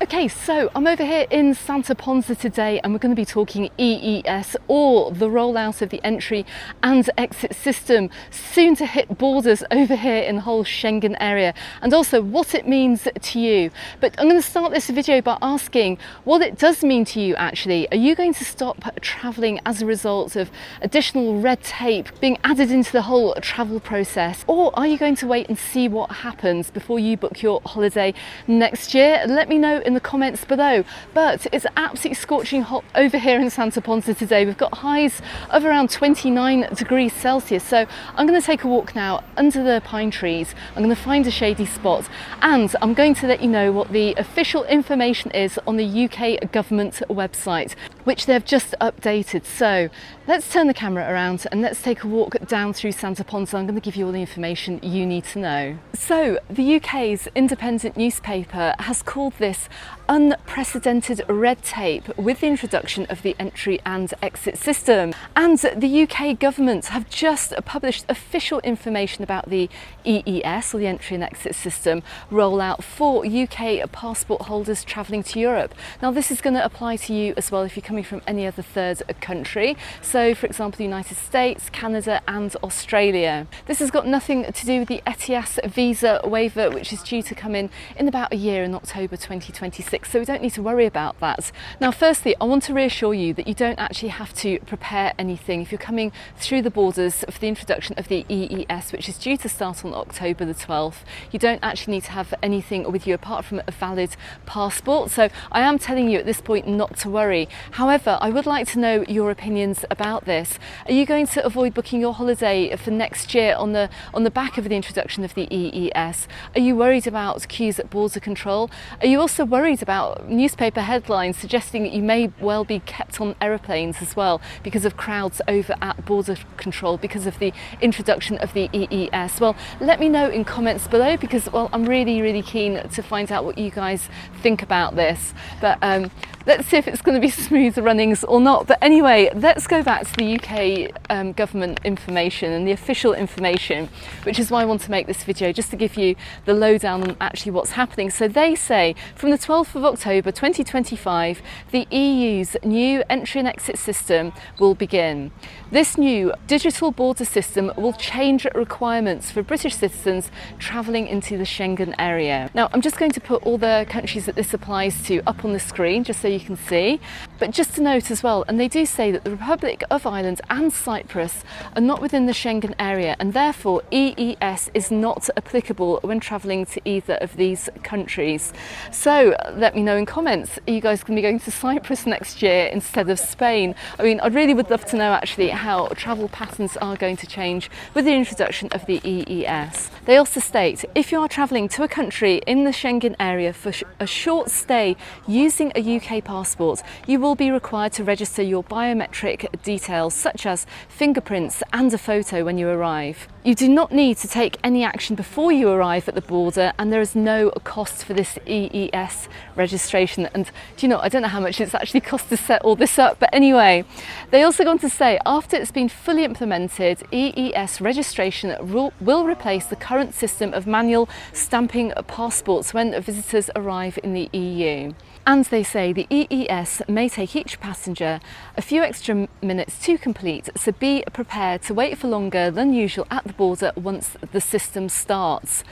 Okay, so I'm over here in Santa Ponsa today and we're going to be talking EES, or the rollout of the entry and exit system, soon to hit borders over here in the whole Schengen area, and also what it means to you. But I'm going to start this video by asking what it does mean to you actually. Are you going to stop travelling as a result of additional red tape being added into the whole travel process? Or are you going to wait and see what happens before you book your holiday next year? Let me know in the comments below. But it's absolutely scorching hot over here in Santa Ponsa today. We've got highs of around 29 degrees Celsius. So I'm going to take a walk now under the pine trees. I'm going to find a shady spot and I'm going to let you know what the official information is on the UK government website, which they've just updated. So let's turn the camera around and let's take a walk down through Santa Ponsa. I'm going to give you all the information you need to know. So the UK's independent newspaper has called this unprecedented red tape with the introduction of the entry and exit system. And the UK government have just published official information about the EES, or the entry and exit system rollout for UK passport holders travelling to Europe. Now this is going to apply to you as well if you're coming from any other third country. So for example, the United States, Canada and Australia. This has got nothing to do with the ETIAS visa waiver, which is due to come in about a year in October 2026. So we don't need to worry about that. Now firstly, I want to reassure you that you don't actually have to prepare anything if you're coming through the borders for the introduction of the EES, which is due to start on October the 12th. You don't actually need to have anything with you apart from a valid passport. So I am telling you at this point not to worry. However, I would like to know your opinions about this. Are you going to avoid booking your holiday for next year on the back of the introduction of the EES? Are you worried about queues at border control? Are you also worried about newspaper headlines suggesting that you may well be kept on aeroplanes as well because of crowds over at border control because of the introduction of the EES? Well, let me know in comments below because, well, I'm really keen to find out what you guys think about this. But let's see if it's going to be smooth runnings or not. But anyway, let's go back to the UK government information and the official information, which is why I want to make this video, just to give you the lowdown on actually what's happening. So they say from the 12th of October 2025, the EU's new entry and exit system will begin. This new digital border system will change requirements for British citizens travelling into the Schengen area. Now, I'm just going to put all the countries that this applies to up on the screen, just so you can see. But just to note as well, and they do say that the Republic of Ireland and Cyprus are not within the Schengen area, and therefore EES is not applicable when travelling to either of these countries. So let me know in comments, are you guys going to be going to Cyprus next year instead of Spain? I mean, I really would love to know actually how travel patterns are going to change with the introduction of the EES. They also state, if you are travelling to a country in the Schengen area for a short stay using a UK passport, you will be required to register your biometric details such as fingerprints and a photo when you arrive. You do not need to take any action before you arrive at the border, and there is no cost for this EES registration. And do you know, I don't know how much it's actually cost to set all this up, but anyway, they also go on to say after it's been fully implemented, EES registration will replace the current system of manual stamping passports when visitors arrive in the EU. And they say the EES may take each passenger a few extra minutes to complete, so be prepared to wait for longer than usual at the border once the system starts.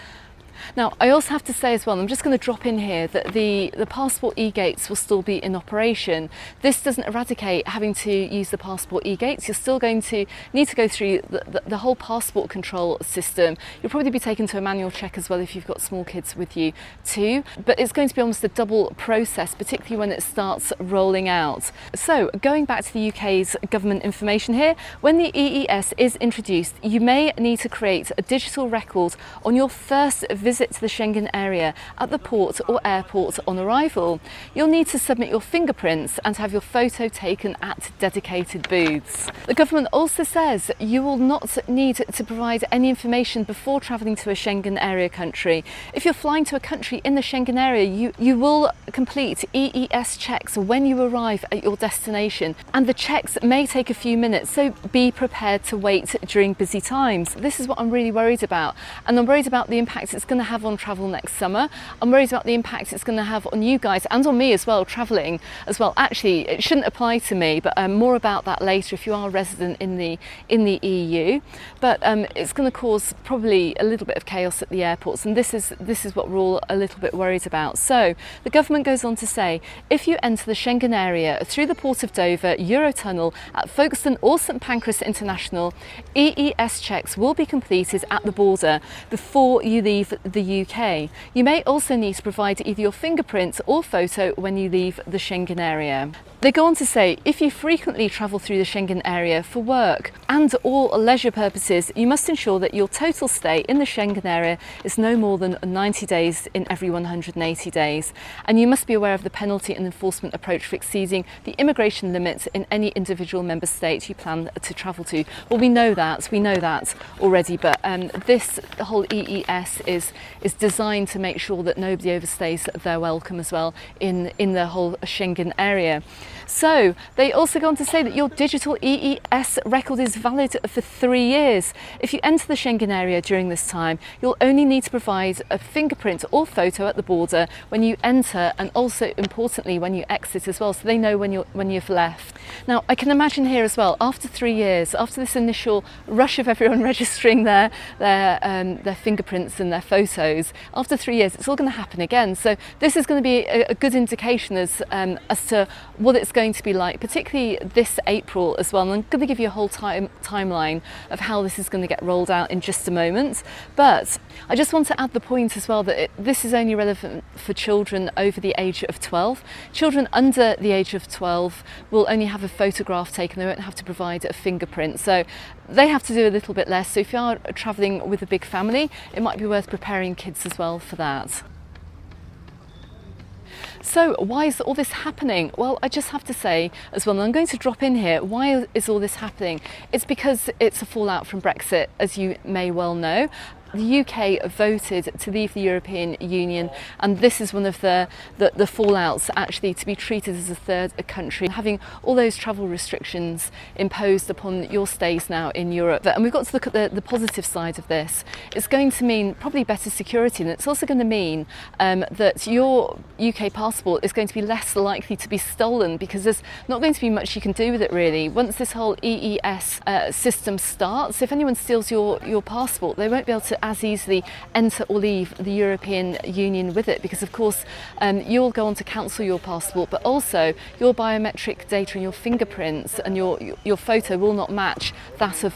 Now, I also have to say as well, I'm just going to drop in here that the passport e-gates will still be in operation. This doesn't eradicate having to use the passport e-gates. You're still going to need to go through the whole passport control system. You'll probably be taken to a manual check as well if you've got small kids with you too. But it's going to be almost a double process, particularly when it starts rolling out. So going back to the UK's government information here, when the EES is introduced, you may need to create a digital record on your first visit to the Schengen area at the port or airport on arrival. You'll need to submit your fingerprints and have your photo taken at dedicated booths. The government also says you will not need to provide any information before travelling to a Schengen area country. If you're flying to a country in the Schengen area, you will complete EES checks when you arrive at your destination, and the checks may take a few minutes, so be prepared to wait during busy times. This is what I'm really worried about, and I'm worried about the impact it's going to to have on travel next summer. I'm worried about the impact it's going to have on you guys and on me as well, travelling as well. Actually, it shouldn't apply to me, but more about that later if you are a resident in the EU. But it's going to cause probably a little bit of chaos at the airports, and this is what we're all a little bit worried about. So the government goes on to say, if you enter the Schengen area through the Port of Dover, Eurotunnel at Folkestone or St Pancras International, EES checks will be completed at the border before you leave the UK. You may also need to provide either your fingerprint or photo when you leave the Schengen area. They go on to say, if you frequently travel through the Schengen area for work and or leisure purposes, you must ensure that your total stay in the Schengen area is no more than 90 days in every 180 days. And you must be aware of the penalty and enforcement approach for exceeding the immigration limits in any individual member state you plan to travel to. Well, we know that already, but this whole EES is designed to make sure that nobody overstays their welcome as well in the whole Schengen area. So they also go on to say that your digital EES record is valid for 3 years. If you enter the Schengen area during this time, you'll only need to provide a fingerprint or photo at the border when you enter, and also importantly when you exit as well, so they know when you've left. Now I can imagine here as well, after 3 years, after this initial rush of everyone registering their fingerprints and their photos, after 3 years it's all going to happen again. So this is going to be a good indication as to what it's going to be like, particularly this April as well. And I'm going to give you a whole timeline of how this is going to get rolled out in just a moment. But I just want to add the point as well that this is only relevant for children over the age of 12. Children under the age of 12 will only have a photograph taken, they won't have to provide a fingerprint. So they have to do a little bit less. So if you are travelling with a big family, it might be worth preparing kids as well for that. So why is all this happening? Well, I just have to say as well, and I'm going to drop in here, why is all this happening? It's because it's a fallout from Brexit, as you may well know. The UK voted to leave the European Union, and this is one of the fallouts, actually, to be treated as a third country, having all those travel restrictions imposed upon your stays now in Europe. And we've got to look at the positive side of this. It's going to mean probably better security, and it's also going to mean that your UK passport is going to be less likely to be stolen, because there's not going to be much you can do with it really. Once this whole EES system starts, if anyone steals your passport, they won't be able to as easily enter or leave the European Union with it, because of course you'll go on to cancel your passport, but also your biometric data and your fingerprints and your photo will not match that of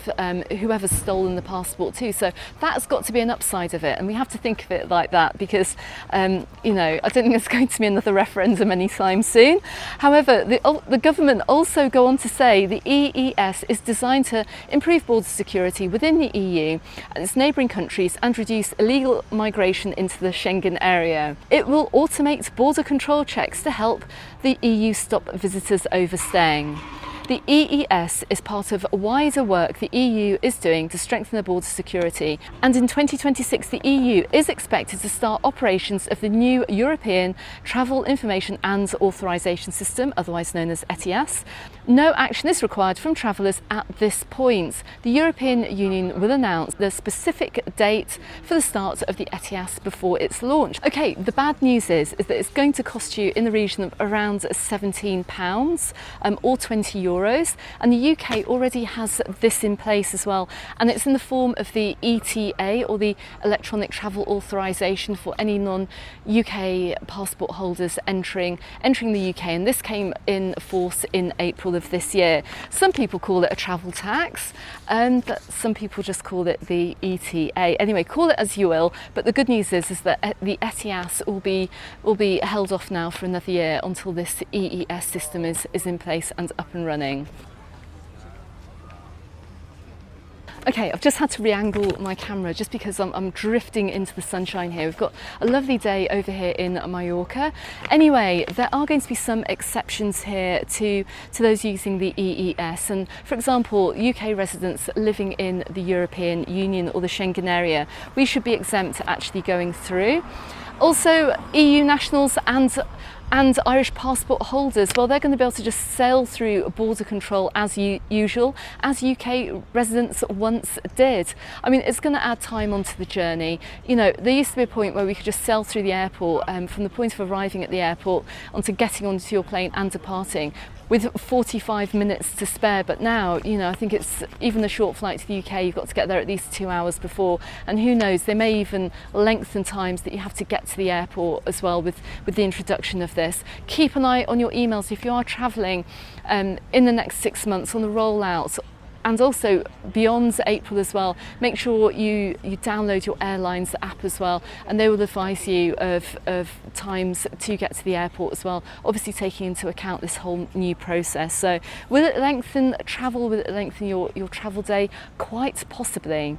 whoever's stolen the passport too. So that's got to be an upside of it, and we have to think of it like that, because you know, I don't think there's going to be another referendum anytime soon. However, the government also go on to say the EES is designed to improve border security within the EU and its neighbouring countries and reduce illegal migration into the Schengen area. It will automate border control checks to help the EU stop visitors overstaying. The EES is part of wider work the EU is doing to strengthen the border security, and in 2026 the EU is expected to start operations of the new European Travel Information and Authorisation System, otherwise known as ETIAS. No action is required from travellers at this point. The European Union will announce the specific date for the start of the ETIAS before its launch. Okay, the bad news is that it's going to cost you in the region of around £17 or €20. And the UK already has this in place as well, and it's in the form of the ETA, or the Electronic Travel Authorisation, for any non-UK passport holders entering the UK, and this came in force in April of this year. Some people call it a travel tax, but some people just call it the ETA. Anyway, call it as you will, but the good news is that the ETIAS will be held off now for another year until this EES system is in place and up and running. Okay, I've just had to re-angle my camera just because I'm drifting into the sunshine here. We've got a lovely day over here in Mallorca. Anyway, there are going to be some exceptions here to those using the EES. And for example, UK residents living in the European Union or the Schengen area, we should be exempt to actually going through. Also, EU nationals and And Irish passport holders, well, they're going to be able to just sail through border control as usual, as UK residents once did. I mean, it's going to add time onto the journey. You know, there used to be a point where we could just sail through the airport from the point of arriving at the airport onto getting onto your plane and departing with 45 minutes to spare. But now, you know, I think it's even a short flight to the UK, you've got to get there at least 2 hours before, and who knows, they may even lengthen times that you have to get to the airport as well with the introduction of this. Keep an eye on your emails if you are travelling in the next 6 months on the rollout. And also beyond April as well, make sure you download your airline's app as well, and they will advise you of times to get to the airport as well, obviously taking into account this whole new process. So will it lengthen travel? Will it lengthen your travel day? Quite possibly.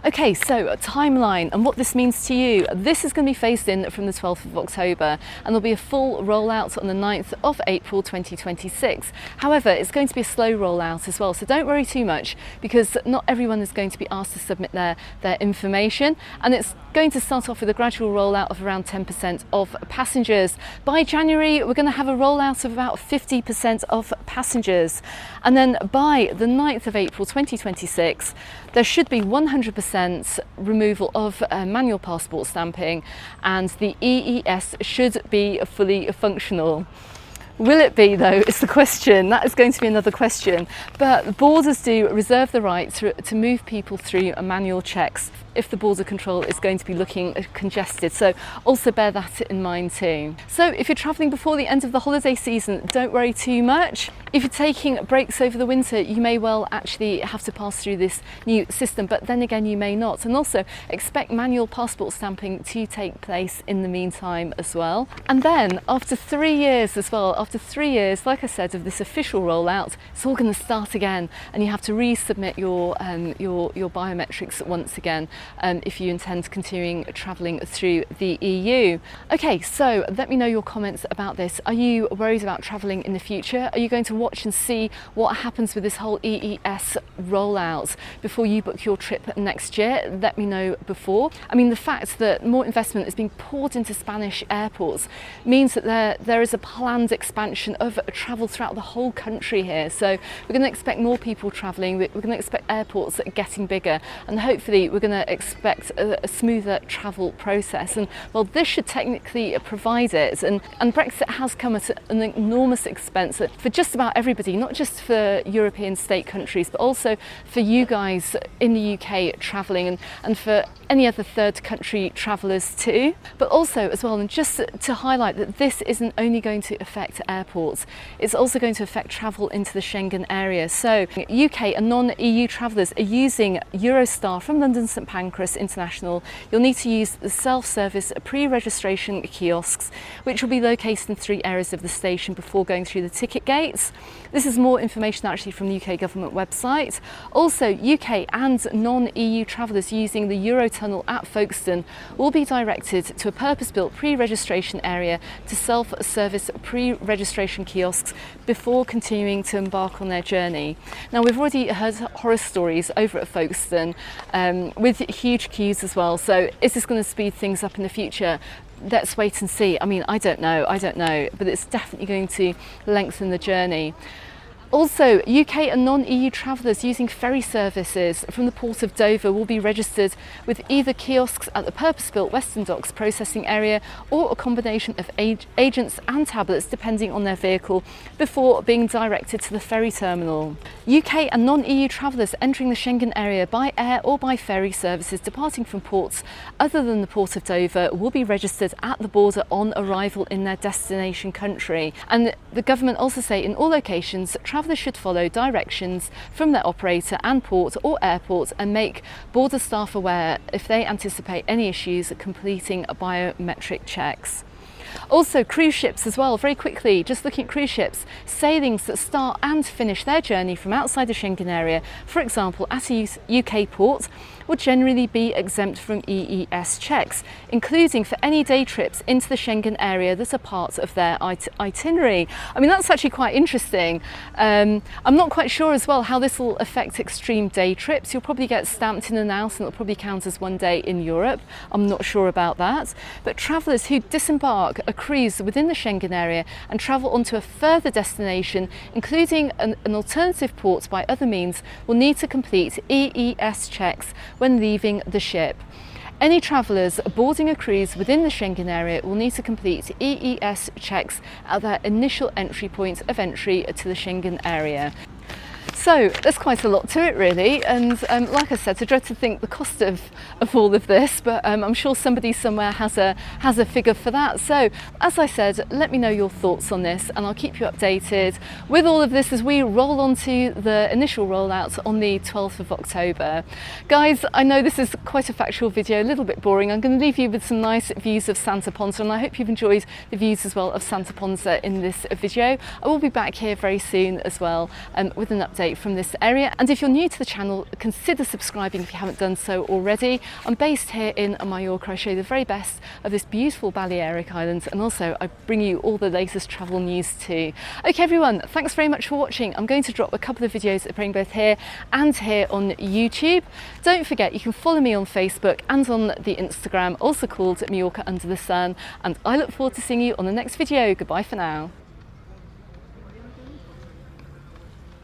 Okay, so a timeline and what this means to you. This is going to be phased in from the 12th of October, and there'll be a full rollout on the 9th of April 2026. However, it's going to be a slow rollout as well, so don't worry too much, because not everyone is going to be asked to submit their information, and it's going to start off with a gradual rollout of around 10% of passengers. By January, we're going to have a rollout of about 50% of passengers, and then by the 9th of April 2026, there should be 100% removal of manual passport stamping, and the EES should be fully functional. Will it be though, is the question. That is going to be another question. But borders do reserve the right to move people through manual checks if the border control is going to be looking congested. So also bear that in mind too. So if you're travelling before the end of the holiday season, don't worry too much. If you're taking breaks over the winter, you may well actually have to pass through this new system, but then again you may not. And also expect manual passport stamping to take place in the meantime as well. And then after 3 years as well, after 3 years, like I said, of this official rollout, it's all going to start again, and you have to resubmit your biometrics once again if you intend continuing travelling through the EU. Okay, so let me know your comments about this. Are you worried about travelling in the future? Are you going to watch and see what happens with this whole EES rollout before you book your trip next year? Let me know before. I mean, the fact that more investment is being poured into Spanish airports means that there is a planned expansion of travel throughout the whole country here. So we're going to expect more people travelling, we're going to expect airports getting bigger, and hopefully we're going to expect a smoother travel process. And well, this should technically provide it, and Brexit has come at an enormous expense for just about everybody, not just for European state countries, but also for you guys in the UK travelling, and for any other third country travellers too. But also as well, and just to highlight that this isn't only going to affect airports, it's also going to affect travel into the Schengen area. So UK and non-EU travellers are using Eurostar from London St Pancras International. You'll need to use the self-service pre-registration kiosks, which will be located in 3 areas of the station before going through the ticket gates. This is more information actually from the UK government website. Also, UK and non-EU travellers using the Eurotunnel at Folkestone will be directed to a purpose-built pre-registration area to self-service pre-registration kiosks before continuing to embark on their journey. Now, we've already heard horror stories over at Folkestone with huge queues as well. So is this going to speed things up in the future? Let's wait and see. I mean, I don't know, but it's definitely going to lengthen the journey. Also, UK and non-EU travellers using ferry services from the port of Dover will be registered with either kiosks at the purpose-built Western Docks processing area, or a combination of agents and tablets depending on their vehicle, before being directed to the ferry terminal. UK and non-EU travellers entering the Schengen area by air or by ferry services departing from ports other than the port of Dover will be registered at the border on arrival in their destination country. And the government also say in all locations, travellers should follow directions from their operator and port or airport, and make border staff aware if they anticipate any issues completing biometric checks. Also, cruise ships as well, very quickly, just looking at cruise ships, sailings that start and finish their journey from outside the Schengen area, for example at a UK port, will generally be exempt from EES checks, including for any day trips into the Schengen area that are part of their itinerary. I mean, that's actually quite interesting. I'm not quite sure as well how this will affect extreme day trips. You'll probably get stamped in and out, and it'll probably count as one day in Europe. I'm not sure about that. But travellers who disembark a cruise within the Schengen area and travel onto a further destination, including an alternative port by other means, will need to complete EES checks when leaving the ship. Any travellers boarding a cruise within the Schengen area will need to complete EES checks at their initial entry point of entry to the Schengen area. So there's quite a lot to it really, and like I said, I dread to think the cost of all of this, but I'm sure somebody somewhere has a figure for that. So as I said, let me know your thoughts on this, and I'll keep you updated with all of this as we roll on to the initial rollout on the 12th of October. Guys, I know this is quite a factual video, a little bit boring. I'm going to leave you with some nice views of Santa Ponsa, and I hope you've enjoyed the views as well of Santa Ponsa in this video. I will be back here very soon as well with an update from this area, and if you're new to the channel, consider subscribing if you haven't done so already. I'm based here in Mallorca. I show you the very best of this beautiful Balearic island, and also I bring you all the latest travel news too. Okay everyone, thanks very much for watching. I'm going to drop a couple of videos appearing both here and here on YouTube. Don't forget you can follow me on Facebook and on the Instagram, also called Mallorca Under the Sun, and I look forward to seeing you on the next video. Goodbye for now.